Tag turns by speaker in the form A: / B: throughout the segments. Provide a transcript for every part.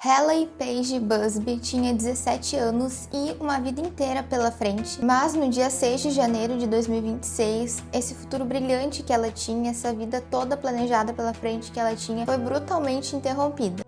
A: Haley Paige Busby tinha 17 anos e uma vida inteira pela frente, mas no dia 6 de janeiro de 2026, esse futuro brilhante que ela tinha, essa vida toda planejada pela frente que ela tinha, foi brutalmente interrompida.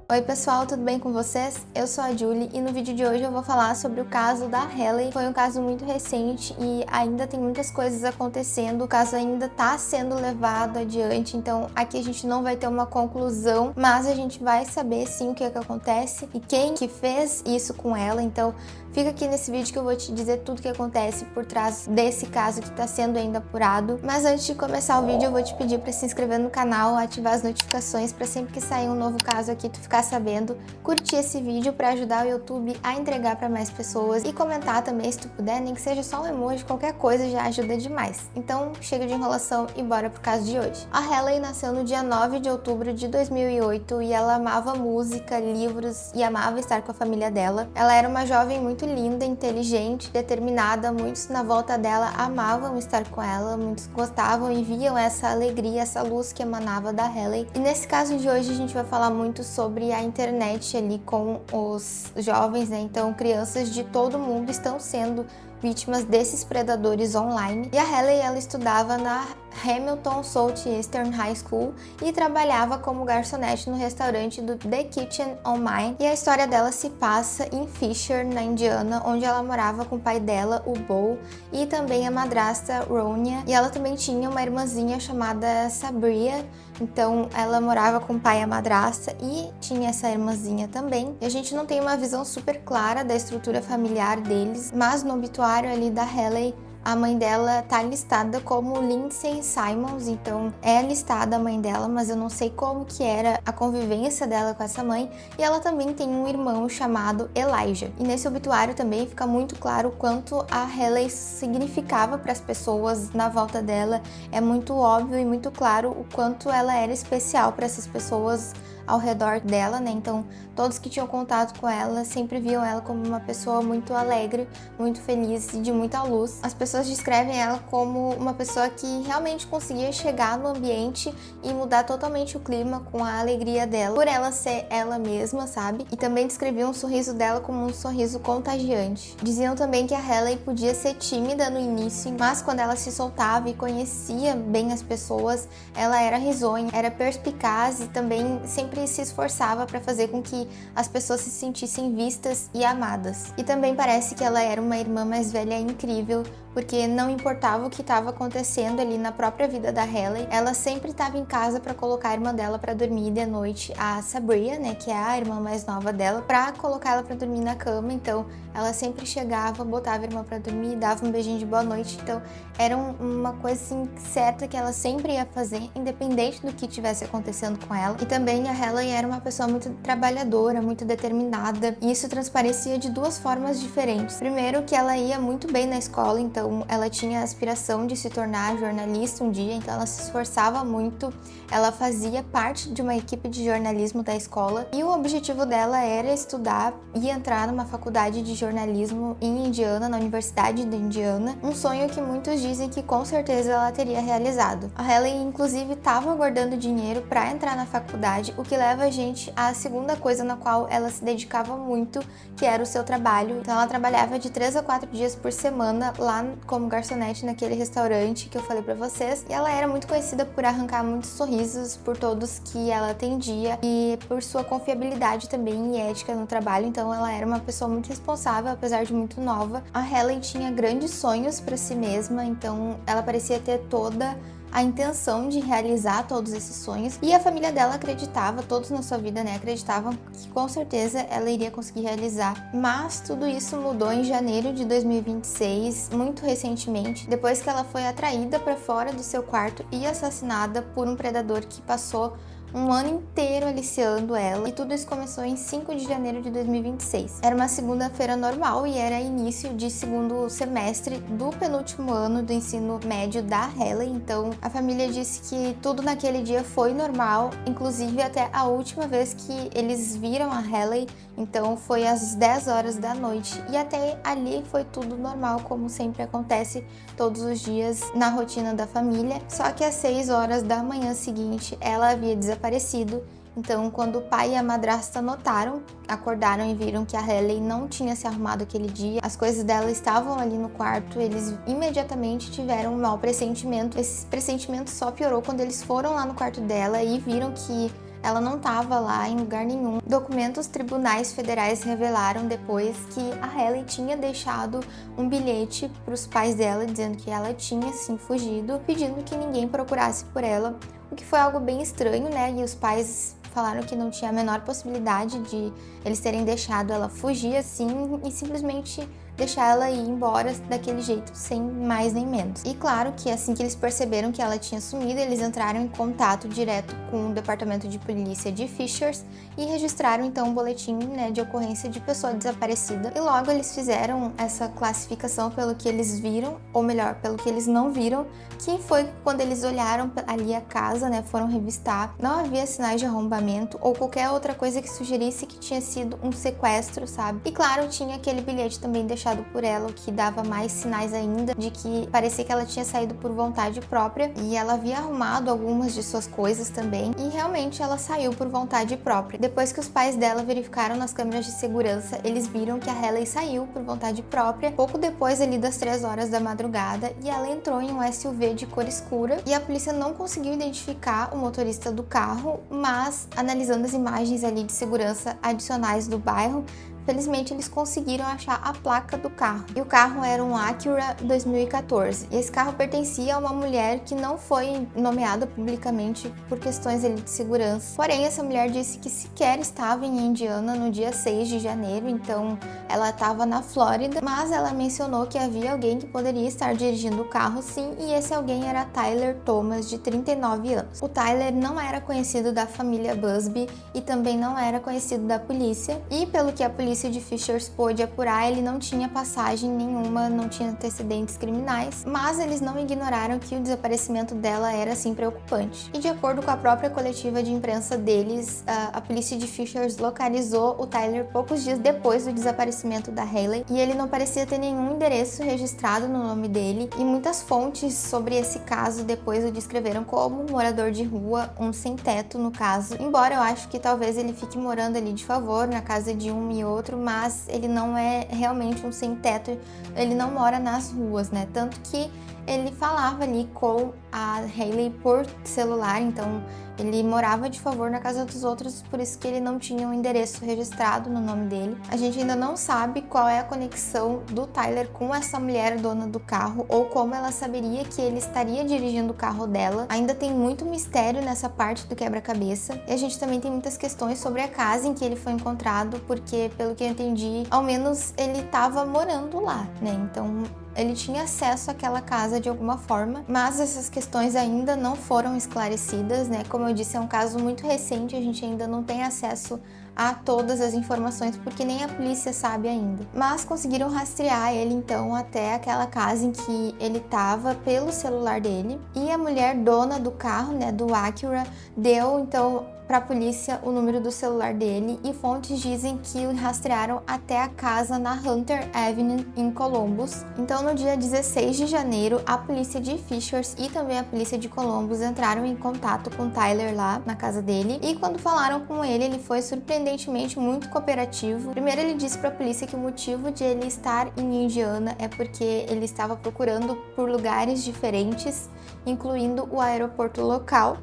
A: Oi pessoal, tudo bem com vocês? Eu sou a Julie e no vídeo de hoje eu vou falar sobre o caso da Haley. Foi um caso muito recente e ainda tem muitas coisas acontecendo, o caso ainda está sendo levado adiante, então aqui a gente não vai ter uma conclusão, mas a gente vai saber sim o que é que acontece e quem que fez isso com ela, então fica aqui nesse vídeo que eu vou te dizer tudo o que acontece por trás desse caso que está sendo ainda apurado. Mas antes de começar o vídeo eu vou te pedir para se inscrever no canal, ativar as notificações para sempre que sair um novo caso aqui tu ficar sabendo, curtir esse vídeo para ajudar o YouTube a entregar para mais pessoas e comentar também se tu puder, nem que seja só um emoji, qualquer coisa já ajuda demais. Então chega de enrolação e bora pro caso de hoje. A Haley nasceu no dia 9 de outubro de 2008 e ela amava música, livros e amava estar com a família dela. Ela era uma jovem muito linda, inteligente, determinada, muitos na volta dela amavam estar com ela, muitos gostavam e viam essa alegria, essa luz que emanava da Haley. E nesse caso de hoje a gente vai falar muito sobre a internet ali com os jovens, né? Então crianças de todo mundo estão sendo vítimas desses predadores online. E a Haley, ela estudava na Hamilton Southeastern High School e trabalhava como garçonete no restaurante do The Kitchen on Main. E a história dela se passa em Fisher, na Indiana, onde ela morava com o pai dela, o Bo, e também a madrasta Ronya. E ela também tinha uma irmãzinha chamada Sabria. Então ela morava com o pai e a madrasta e tinha essa irmãzinha também. E a gente não tem uma visão super clara da estrutura familiar deles, mas no obituário ali da Haley, a mãe dela tá listada como Lindsay Simons, então é listada a mãe dela, mas eu não sei como que era a convivência dela com essa mãe. E ela também tem um irmão chamado Elijah. E nesse obituário também fica muito claro o quanto a Haley significava para as pessoas na volta dela. É muito óbvio e muito claro o quanto ela era especial para essas pessoas ao redor dela, né? Então todos que tinham contato com ela sempre viam ela como uma pessoa muito alegre, muito feliz e de muita luz. As pessoas descrevem ela como uma pessoa que realmente conseguia chegar no ambiente e mudar totalmente o clima com a alegria dela, por ela ser ela mesma, sabe? E também descreviam o sorriso dela como um sorriso contagiante. Diziam também que a Haley podia ser tímida no início, mas quando ela se soltava e conhecia bem as pessoas, ela era risonha, era perspicaz e também sempre se esforçava para fazer com que as pessoas se sentissem vistas e amadas. E também parece que ela era uma irmã mais velha incrível, porque não importava o que estava acontecendo ali na própria vida da Haley, ela sempre estava em casa para colocar a irmã dela para dormir de noite, a Sabria, né, que é a irmã mais nova dela, para colocar ela para dormir na cama. Então ela sempre chegava, botava a irmã para dormir, dava um beijinho de boa noite. Então era uma coisa assim certa que ela sempre ia fazer, independente do que tivesse acontecendo com ela. E também a Haley era uma pessoa muito trabalhadora, muito determinada, e isso transparecia de duas formas diferentes. Primeiro, que ela ia muito bem na escola, então ela tinha a aspiração de se tornar jornalista um dia, então ela se esforçava muito, ela fazia parte de uma equipe de jornalismo da escola e o objetivo dela era estudar e entrar numa faculdade de jornalismo em Indiana, na Universidade de Indiana, um sonho que muitos dizem que com certeza ela teria realizado. A Haley inclusive estava guardando dinheiro para entrar na faculdade, o que leva a gente à segunda coisa na qual ela se dedicava muito, que era o seu trabalho. Então ela trabalhava de 3 a 4 dias por semana lá como garçonete naquele restaurante que eu falei pra vocês, e ela era muito conhecida por arrancar muitos sorrisos por todos que ela atendia e por sua confiabilidade também e ética no trabalho. Então ela era uma pessoa muito responsável, apesar de muito nova. A Haley tinha grandes sonhos para si mesma, então ela parecia ter toda a intenção de realizar todos esses sonhos, e a família dela acreditava, todos na sua vida, né, acreditavam que com certeza ela iria conseguir realizar. Mas tudo isso mudou em janeiro de 2026, muito recentemente, depois que ela foi atraída para fora do seu quarto e assassinada por um predador que passou um ano inteiro aliciando ela, e tudo isso começou em 5 de janeiro de 2026. Era uma segunda-feira normal e era início de segundo semestre do penúltimo ano do ensino médio da Haley, então a família disse que tudo naquele dia foi normal, inclusive até a última vez que eles viram a Haley, então foi às 10 horas da noite, e até ali foi tudo normal, como sempre acontece todos os dias na rotina da família. Só que às 6 horas da manhã seguinte ela havia desaparecido. Então, quando o pai e a madrasta notaram, acordaram e viram que a Haley não tinha se arrumado aquele dia, as coisas dela estavam ali no quarto, eles imediatamente tiveram um mau pressentimento. Esse pressentimento só piorou quando eles foram lá no quarto dela e viram que ela não estava lá em lugar nenhum. Documentos tribunais federais revelaram depois que a Haley tinha deixado um bilhete para os pais dela dizendo que ela tinha sim fugido, pedindo que ninguém procurasse por ela, o que foi algo bem estranho, né? E os pais falaram que não tinha a menor possibilidade de eles terem deixado ela fugir assim e simplesmente deixar ela ir embora daquele jeito, sem mais nem menos. E claro que assim que eles perceberam que ela tinha sumido, eles entraram em contato direto com o departamento de polícia de Fishers e registraram então um boletim, né, de ocorrência de pessoa desaparecida. E logo eles fizeram essa classificação pelo que eles viram, ou melhor, pelo que eles não viram, que foi quando eles olharam ali a casa, né, foram revistar, não havia sinais de arrombamento ou qualquer outra coisa que sugerisse que tinha sido um sequestro, sabe? E claro, tinha aquele bilhete também deixado por ela, o que dava mais sinais ainda de que parecia que ela tinha saído por vontade própria, e ela havia arrumado algumas de suas coisas também, e realmente ela saiu por vontade própria. Depois que os pais dela verificaram nas câmeras de segurança, eles viram que a Haley saiu por vontade própria pouco depois ali das 3 horas da madrugada, e ela entrou em um SUV de cor escura, e a polícia não conseguiu identificar o motorista do carro, mas analisando as imagens ali de segurança adicionais do bairro, felizmente eles conseguiram achar a placa do carro. E o carro era um Acura 2014. E esse carro pertencia a uma mulher que não foi nomeada publicamente por questões ali de segurança. Porém, essa mulher disse que sequer estava em Indiana no dia 6 de janeiro, então ela estava na Flórida, mas ela mencionou que havia alguém que poderia estar dirigindo o carro sim, e esse alguém era Tyler Thomas, de 39 anos. O Tyler não era conhecido da família Busby e também não era conhecido da polícia, e pelo que a polícia de Fishers pôde apurar, ele não tinha passagem nenhuma, não tinha antecedentes criminais, mas eles não ignoraram que o desaparecimento dela era assim preocupante. E de acordo com a própria coletiva de imprensa deles, a polícia de Fishers localizou o Tyler poucos dias depois do desaparecimento da Haley, e ele não parecia ter nenhum endereço registrado no nome dele, e muitas fontes sobre esse caso depois o descreveram como um morador de rua, um sem-teto no caso, embora eu acho que talvez ele fique morando ali de favor na casa de um e outro, mas ele não é realmente um sem-teto, ele não mora nas ruas, né? Tanto que ele falava ali com a Haley por celular, então ele morava de favor na casa dos outros, por isso que ele não tinha um endereço registrado no nome dele. A gente ainda não sabe qual é a conexão do Tyler com essa mulher dona do carro, ou como ela saberia que ele estaria dirigindo o carro dela. Ainda tem muito mistério nessa parte do quebra-cabeça, e a gente também tem muitas questões sobre a casa em que ele foi encontrado, porque pelo que eu entendi, ao menos ele estava morando lá, né? Então ele tinha acesso àquela casa de alguma forma, mas essas questões ainda não foram esclarecidas, né? Como eu disse, é um caso muito recente, a gente ainda não tem acesso a todas as informações, porque nem a polícia sabe ainda. Mas conseguiram rastrear ele então até aquela casa em que ele estava pelo celular dele, e a mulher dona do carro, né, do Acura, deu então para a polícia o número do celular dele, e fontes dizem que o rastrearam até a casa na Hunter Avenue em Columbus. Então no dia 16 de janeiro, a polícia de Fishers e também a polícia de Columbus entraram em contato com Tyler lá na casa dele, e quando falaram com ele foi surpreendentemente muito cooperativo. Primeiro ele disse para a polícia que o motivo de ele estar em Indiana é porque ele estava procurando por lugares diferentes, incluindo o aeroporto local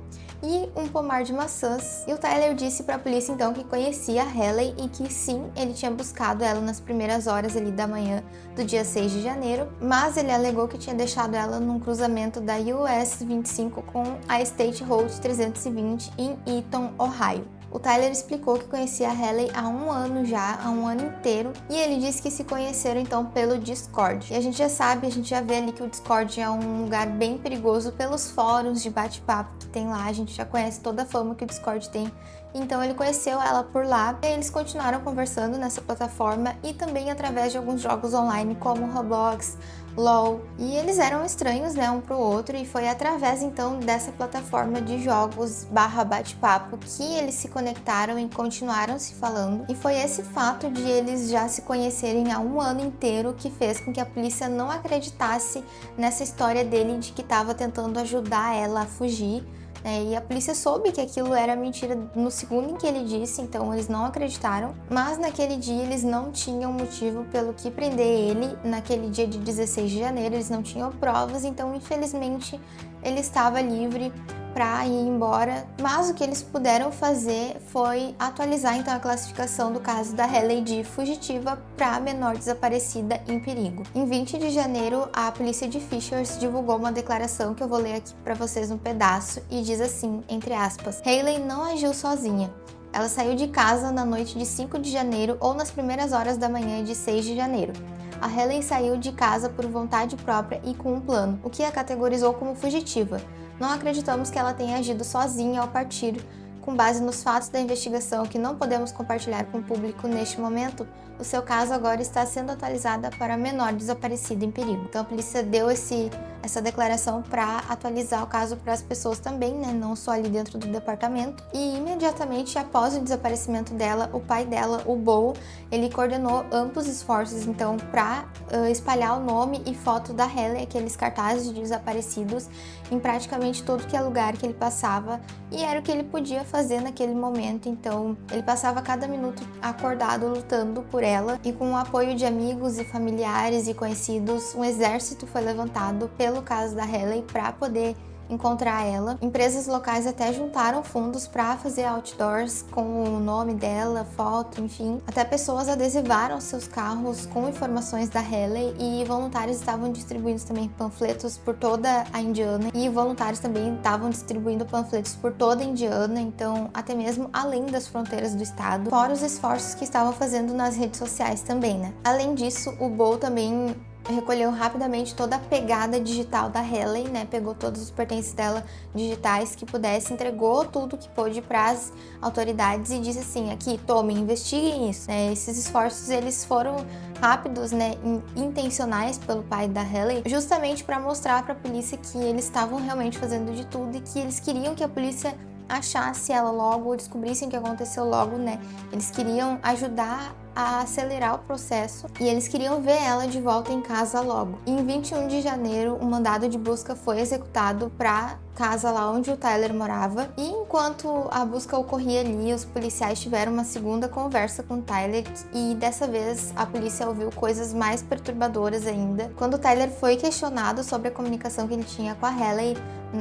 A: e um pomar de maçãs. E o Tyler disse para a polícia então que conhecia a Haley e que sim, ele tinha buscado ela nas primeiras horas ali da manhã do dia 6 de janeiro, mas ele alegou que tinha deixado ela num cruzamento da US 25 com a State Road 320 em Eaton, Ohio. O Tyler explicou que conhecia a Haley há um ano já, há um ano inteiro, e ele disse que se conheceram então pelo Discord. E a gente já sabe, a gente já vê ali que o Discord é um lugar bem perigoso pelos fóruns de bate-papo que tem lá, a gente já conhece toda a fama que o Discord tem. Então ele conheceu ela por lá e eles continuaram conversando nessa plataforma e também através de alguns jogos online como Roblox, LOL. E eles eram estranhos, né, um pro outro, e foi através então dessa plataforma de jogos / bate-papo que eles se conectaram e continuaram se falando. E foi esse fato de eles já se conhecerem há um ano inteiro que fez com que a polícia não acreditasse nessa história dele de que estava tentando ajudar ela a fugir. E a polícia soube que aquilo era mentira no segundo em que ele disse, então eles não acreditaram. Mas naquele dia eles não tinham motivo pelo que prender ele. Naquele dia de 16 de janeiro eles não tinham provas, então infelizmente ele estava livre para ir embora, mas o que eles puderam fazer foi atualizar então a classificação do caso da Haley de fugitiva para menor desaparecida em perigo. Em 20 de janeiro, a polícia de Fishers divulgou uma declaração que eu vou ler aqui para vocês um pedaço e diz assim, entre aspas: Haley não agiu sozinha. Ela saiu de casa na noite de 5 de janeiro ou nas primeiras horas da manhã de 6 de janeiro. A Haley saiu de casa por vontade própria e com um plano, o que a categorizou como fugitiva. Não acreditamos que ela tenha agido sozinha ao partir. Com base nos fatos da investigação que não podemos compartilhar com o público neste momento, o seu caso agora está sendo atualizada para menor desaparecida em perigo. Então a polícia deu essa declaração para atualizar o caso para as pessoas também, né? Não só ali dentro do departamento. E imediatamente após o desaparecimento dela, o pai dela, o Bo, ele coordenou amplos esforços então para espalhar o nome e foto da Haley, aqueles cartazes de desaparecidos, em praticamente todo que é lugar que ele passava, e era o que ele podia fazer naquele momento. Então ele passava cada minuto acordado lutando por ela, e com o apoio de amigos e familiares e conhecidos, um exército foi levantado pelo caso da Haley para poder encontrar ela. Empresas locais até juntaram fundos para fazer outdoors com o nome dela, foto, enfim. Até pessoas adesivaram seus carros com informações da Haley, e voluntários estavam distribuindo também panfletos por toda a Indiana, e voluntários também estavam distribuindo panfletos por toda a Indiana, então até mesmo além das fronteiras do estado, fora os esforços que estavam fazendo nas redes sociais também, né? Além disso, o Bo também recolheu rapidamente toda a pegada digital da Haley, né? Pegou todos os pertences dela digitais que pudesse, entregou tudo que pôde para as autoridades e disse assim: aqui, tomem, investiguem isso. Esses esforços eles foram rápidos, né? Intencionais pelo pai da Haley, justamente para mostrar para a polícia que eles estavam realmente fazendo de tudo e que eles queriam que a polícia achasse ela logo, descobrissem o que aconteceu logo, né? Eles queriam ajudar a acelerar o processo e eles queriam ver ela de volta em casa logo. E em 21 de janeiro, um mandado de busca foi executado para casa lá onde o Tyler morava, e enquanto a busca ocorria ali, os policiais tiveram uma segunda conversa com o Tyler, e dessa vez a polícia ouviu coisas mais perturbadoras ainda. Quando o Tyler foi questionado sobre a comunicação que ele tinha com a Haley,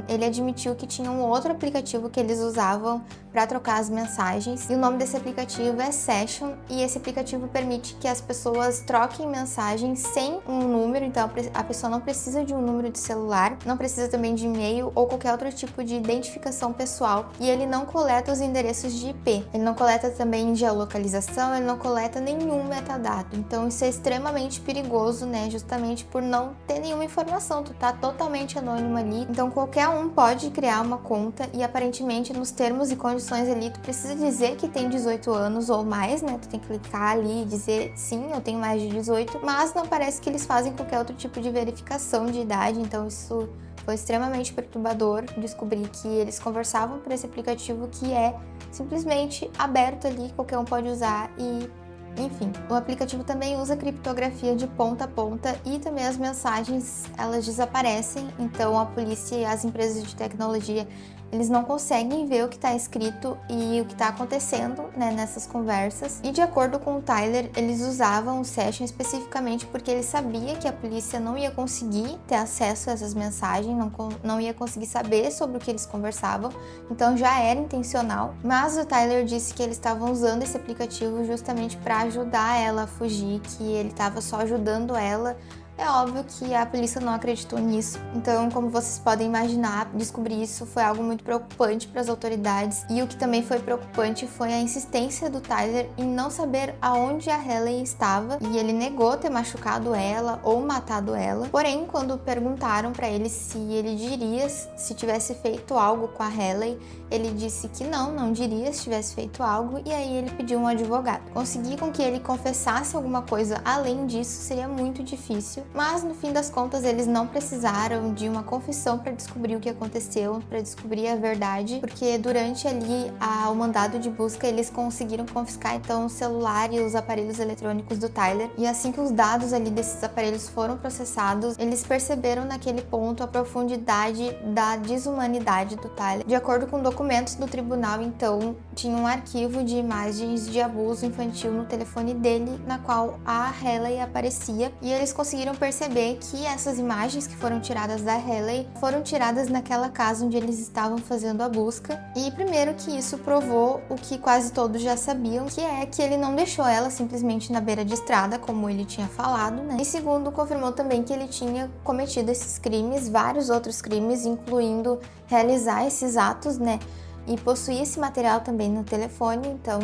A: ele admitiu que tinha um outro aplicativo que eles usavam para trocar as mensagens, e o nome desse aplicativo é Session, e esse aplicativo permite que as pessoas troquem mensagens sem um número, então a pessoa não precisa de um número de celular, não precisa também de e-mail ou qualquer outro tipo de identificação pessoal, e ele não coleta os endereços de IP, ele não coleta também geolocalização, ele não coleta nenhum metadado, então isso é extremamente perigoso, né, justamente por não ter nenhuma informação, tu tá totalmente anônimo ali, então qualquer um pode criar uma conta, e aparentemente nos termos e condições ali tu precisa dizer que tem 18 anos ou mais, né, tu tem que clicar ali e dizer sim, eu tenho mais de 18, mas não parece que eles fazem qualquer outro tipo de verificação de idade, então isso foi extremamente perturbador descobrir que eles conversavam por esse aplicativo que é simplesmente aberto ali, qualquer um pode usar e enfim. O aplicativo também usa criptografia de ponta a ponta e também as mensagens elas desaparecem, então a polícia e as empresas de tecnologia eles não conseguem ver o que está escrito e o que está acontecendo, né, nessas conversas. E de acordo com o Tyler, eles usavam o Session especificamente porque ele sabia que a polícia não ia conseguir ter acesso a essas mensagens, não ia conseguir saber sobre o que eles conversavam, então já era intencional. Mas o Tyler disse que eles estavam usando esse aplicativo justamente para ajudar ela a fugir, que ele estava só ajudando ela É óbvio que a polícia não acreditou nisso, então, como vocês podem imaginar, descobrir isso foi algo muito preocupante para as autoridades, e o que também foi preocupante foi a insistência do Tyler em não saber aonde a Haley estava, e ele negou ter machucado ela ou matado ela. Porém, quando perguntaram para ele se ele diria se tivesse feito algo com a Haley, ele disse que não diria se tivesse feito algo, e aí ele pediu um advogado. Conseguir com que ele confessasse alguma coisa além disso seria muito difícil, mas no fim das contas eles não precisaram de uma confissão para descobrir o que aconteceu, para descobrir a verdade, porque durante ali o mandado de busca eles conseguiram confiscar então o celular e os aparelhos eletrônicos do Tyler, e assim que os dados ali desses aparelhos foram processados, eles perceberam naquele ponto a profundidade da desumanidade do Tyler. De acordo com documentos do tribunal, então, tinha um arquivo de imagens de abuso infantil no telefone dele, na qual a Haley aparecia, e eles conseguiram perceber que essas imagens que foram tiradas da Haley foram tiradas naquela casa onde eles estavam fazendo a busca. E primeiro que isso provou o que quase todos já sabiam, que é que ele não deixou ela simplesmente na beira de estrada, como ele tinha falado, né? E segundo, confirmou também que ele tinha cometido esses crimes, vários outros crimes, incluindo realizar esses atos, né? E possuir esse material também no telefone, então,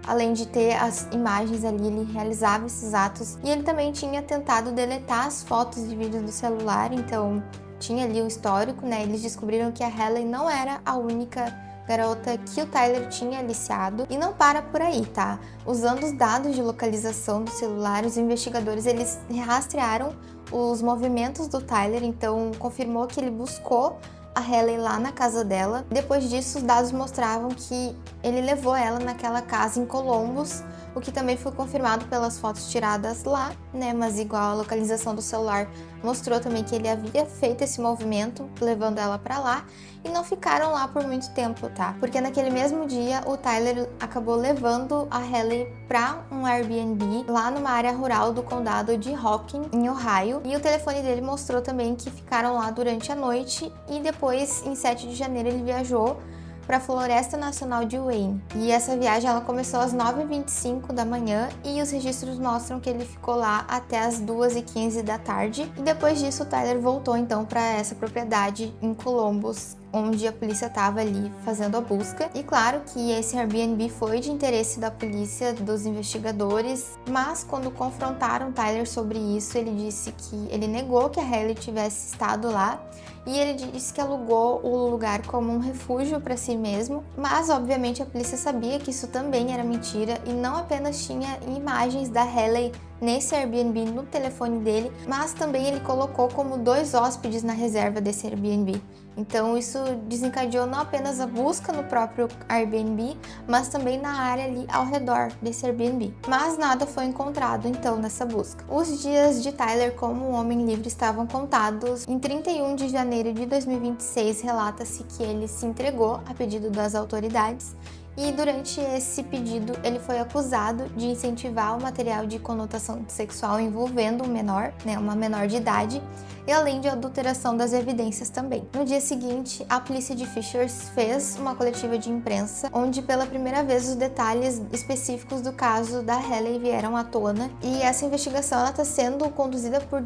A: além de ter as imagens ali, ele realizava esses atos. E ele também tinha tentado deletar as fotos e vídeos do celular, então tinha ali o histórico, né? Eles descobriram que a Haley não era a única garota que o Tyler tinha aliciado. E não para por aí, tá? Usando os dados de localização do celular, os investigadores, eles rastrearam os movimentos do Tyler, então confirmou que ele buscou a Haley lá na casa dela. Depois disso, os dados mostravam que ele levou ela naquela casa em Columbus, o que também foi confirmado pelas fotos tiradas lá, né? Mas igual a localização do celular mostrou também que ele havia feito esse movimento, levando ela para lá, e não ficaram lá por muito tempo, tá? Porque naquele mesmo dia, o Tyler acabou levando a Haley para um Airbnb lá numa área rural do condado de Hocking, em Ohio, e o telefone dele mostrou também que ficaram lá durante a noite, e depois, em 7 de janeiro, ele viajou para a Floresta Nacional de Wayne. E essa viagem ela começou às 9h25 da manhã e os registros mostram que ele ficou lá até às 2h15 da tarde. E depois disso, o Tyler voltou então para essa propriedade em Columbus, onde a polícia estava ali fazendo a busca. E claro que esse Airbnb foi de interesse da polícia, dos investigadores, mas quando confrontaram Tyler sobre isso, ele disse que ele negou que a Haley tivesse estado lá, e ele disse que alugou o lugar como um refúgio para si mesmo, mas obviamente a polícia sabia que isso também era mentira, e não apenas tinha imagens da Haley nesse Airbnb no telefone dele, mas também ele colocou como 2 hóspedes na reserva desse Airbnb. Então isso desencadeou não apenas a busca no próprio Airbnb, mas também na área ali ao redor desse Airbnb. Mas nada foi encontrado então nessa busca. Os dias de Tyler como um homem livre estavam contados. Em 31 de janeiro de 2026, relata-se que ele se entregou a pedido das autoridades. E durante esse pedido, ele foi acusado de incentivar o material de conotação sexual envolvendo um menor, né, uma menor de idade, e além de adulteração das evidências também. No dia seguinte, a polícia de Fishers fez uma coletiva de imprensa, onde pela primeira vez os detalhes específicos do caso da Haley vieram à tona, e essa investigação está sendo conduzida por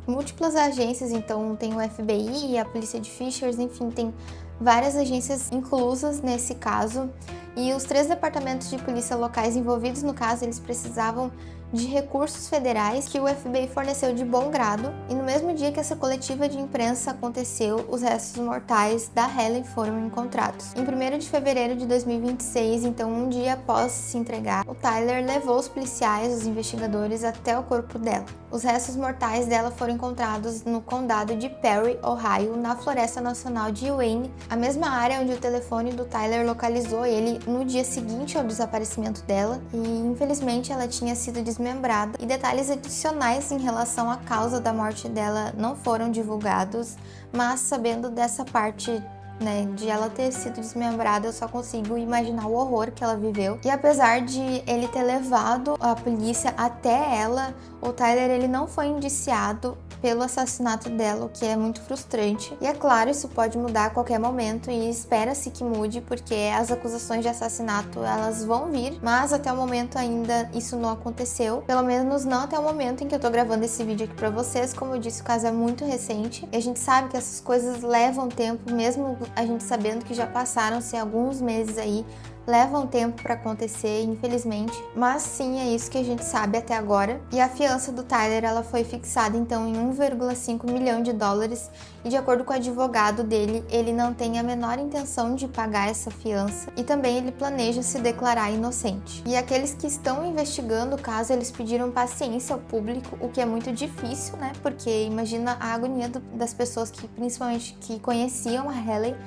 A: múltiplas agências, então tem o FBI e a polícia de Fishers, enfim, tem várias agências inclusas nesse caso, e os 3 departamentos de polícia locais envolvidos no caso, eles precisavam de recursos federais que o FBI forneceu de bom grado, e no mesmo dia que essa coletiva de imprensa aconteceu, os restos mortais da Haley foram encontrados. Em 1º de fevereiro de 2026, então um dia após se entregar, o Tyler levou os policiais, os investigadores, até o corpo dela. Os restos mortais dela foram encontrados no condado de Perry, Ohio, na Floresta Nacional de Wayne, a mesma área onde o telefone do Tyler localizou ele no dia seguinte ao desaparecimento dela, e infelizmente ela tinha sido desmembrada, e detalhes adicionais em relação à causa da morte dela não foram divulgados, mas sabendo dessa parte, né, de ela ter sido desmembrada, eu só consigo imaginar o horror que ela viveu. E apesar de ele ter levado a polícia até ela, o Tyler ele não foi indiciado pelo assassinato dela, o que é muito frustrante. E é claro, isso pode mudar a qualquer momento e espera-se que mude, porque as acusações de assassinato elas vão vir, mas até o momento ainda isso não aconteceu. Pelo menos não até o momento em que eu tô gravando esse vídeo aqui pra vocês. Como eu disse, o caso é muito recente e a gente sabe que essas coisas levam tempo, mesmo a gente sabendo que já passaram-se alguns meses aí, levam tempo para acontecer, infelizmente, mas sim, é isso que a gente sabe até agora. E a fiança do Tyler, ela foi fixada então em 1,5 milhão de dólares e de acordo com o advogado dele, ele não tem a menor intenção de pagar essa fiança e também ele planeja se declarar inocente. E aqueles que estão investigando o caso, eles pediram paciência ao público, o que é muito difícil, né? Porque imagina a agonia das pessoas que, principalmente, que conheciam a Halle,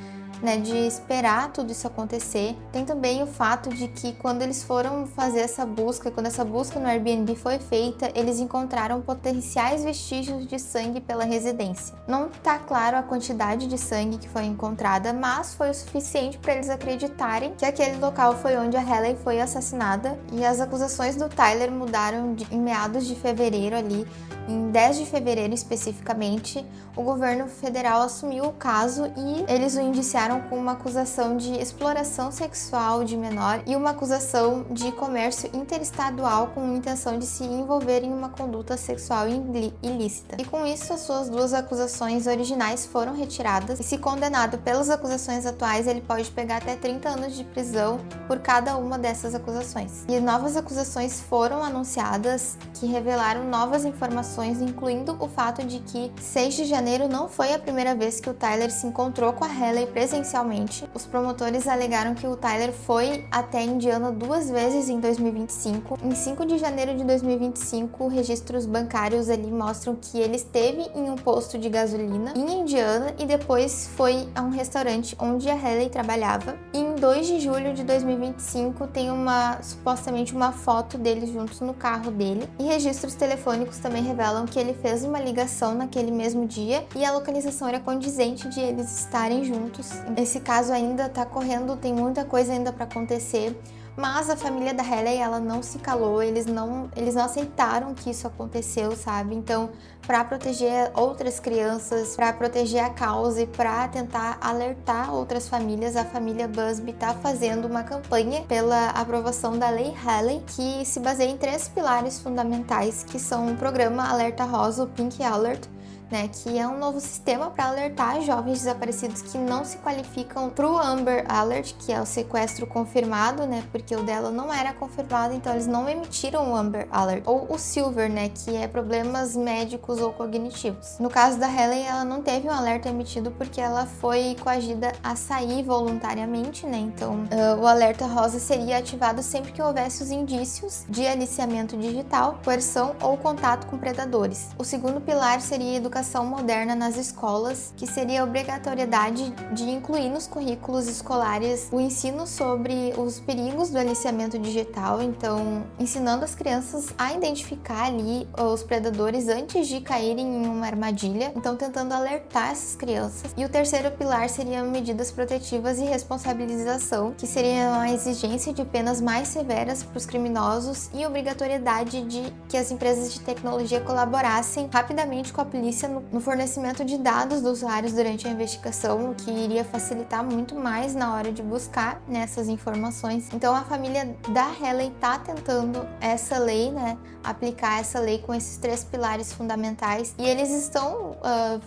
A: né, de esperar tudo isso acontecer. Tem também o fato de que quando eles foram fazer essa busca, quando essa busca no Airbnb foi feita, eles encontraram potenciais vestígios de sangue pela residência. Não está claro a quantidade de sangue que foi encontrada, mas foi o suficiente para eles acreditarem que aquele local foi onde a Halle foi assassinada. E as acusações do Tyler mudaram em meados de fevereiro ali. Em 10 de fevereiro especificamente, o governo federal assumiu o caso e eles o indiciaram com uma acusação de exploração sexual de menor e uma acusação de comércio interestadual com intenção de se envolver em uma conduta sexual ilícita. E com isso, as suas duas acusações originais foram retiradas e, se condenado pelas acusações atuais, ele pode pegar até 30 anos de prisão por cada uma dessas acusações. E novas acusações foram anunciadas que revelaram novas informações, incluindo o fato de que 6 de janeiro não foi a primeira vez que o Tyler se encontrou com a Halle presencialmente. Os promotores alegaram que o Tyler foi até Indiana 2 vezes em 2025. Em 5 de janeiro de 2025, registros bancários ali mostram que ele esteve em um posto de gasolina em Indiana e depois foi a um restaurante onde a Halle trabalhava. E em 2 de julho de 2025 tem supostamente uma foto deles juntos no carro dele. E registros telefônicos também revelam que ele fez uma ligação naquele mesmo dia e a localização era condizente de eles estarem juntos. Esse caso ainda tá correndo, tem muita coisa ainda para acontecer, mas a família da Halle, ela não se calou, eles não aceitaram que isso aconteceu, sabe? Então, para proteger outras crianças, para proteger a causa e para tentar alertar outras famílias, a família Busby tá fazendo uma campanha pela aprovação da Lei Halle, que se baseia em 3 pilares fundamentais, que são o programa Alerta Rosa, o Pink Alert, né, que é um novo sistema para alertar jovens desaparecidos que não se qualificam para o Amber Alert, que é o sequestro confirmado, né, porque o dela não era confirmado, então eles não emitiram o Amber Alert, ou o Silver, né, que é problemas médicos ou cognitivos. No caso da Halle, ela não teve um alerta emitido porque ela foi coagida a sair voluntariamente, né, então o alerta rosa seria ativado sempre que houvesse os indícios de aliciamento digital, coerção ou contato com predadores. O segundo pilar seria educação moderna nas escolas, que seria a obrigatoriedade de incluir nos currículos escolares o ensino sobre os perigos do aliciamento digital, então ensinando as crianças a identificar ali os predadores antes de caírem em uma armadilha, então tentando alertar essas crianças. E o terceiro pilar seria medidas protetivas e responsabilização, que seria a exigência de penas mais severas para os criminosos e obrigatoriedade de que as empresas de tecnologia colaborassem rapidamente com a polícia no fornecimento de dados dos usuários durante a investigação, o que iria facilitar muito mais na hora de buscar nessas informações. Então a família da Halle está tentando essa lei, né, aplicar essa lei com esses 3 pilares fundamentais, e eles estão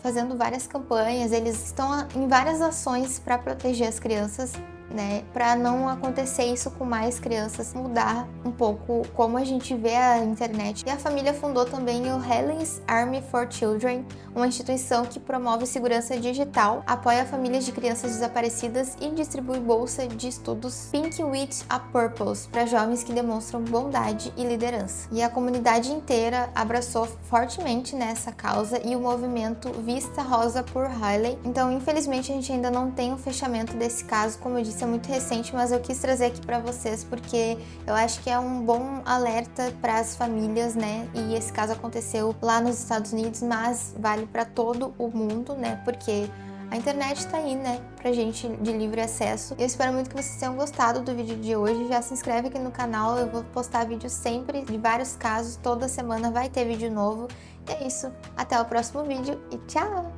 A: fazendo várias campanhas, eles estão em várias ações para proteger as crianças, né, para não acontecer isso com mais crianças, mudar um pouco como a gente vê a internet. E a família fundou também o Halle's Army for Children, uma instituição que promove segurança digital, apoia famílias de crianças desaparecidas e distribui bolsa de estudos Pink with a Purpose para jovens que demonstram bondade e liderança. E a comunidade inteira abraçou fortemente nessa causa e o movimento Vista Rosa por Halle. Então, infelizmente, a gente ainda não tem o fechamento desse caso, como eu disse, é muito recente, mas eu quis trazer aqui para vocês porque eu acho que é um bom alerta para as famílias, né? E esse caso aconteceu lá nos Estados Unidos, mas vale para todo o mundo, né? Porque A internet tá aí, né, pra gente de livre acesso. Eu espero muito que vocês tenham gostado do vídeo de hoje. Já se inscreve aqui no canal, eu vou postar vídeos sempre de vários casos. Toda semana vai ter vídeo novo. E é isso. Até o próximo vídeo e tchau!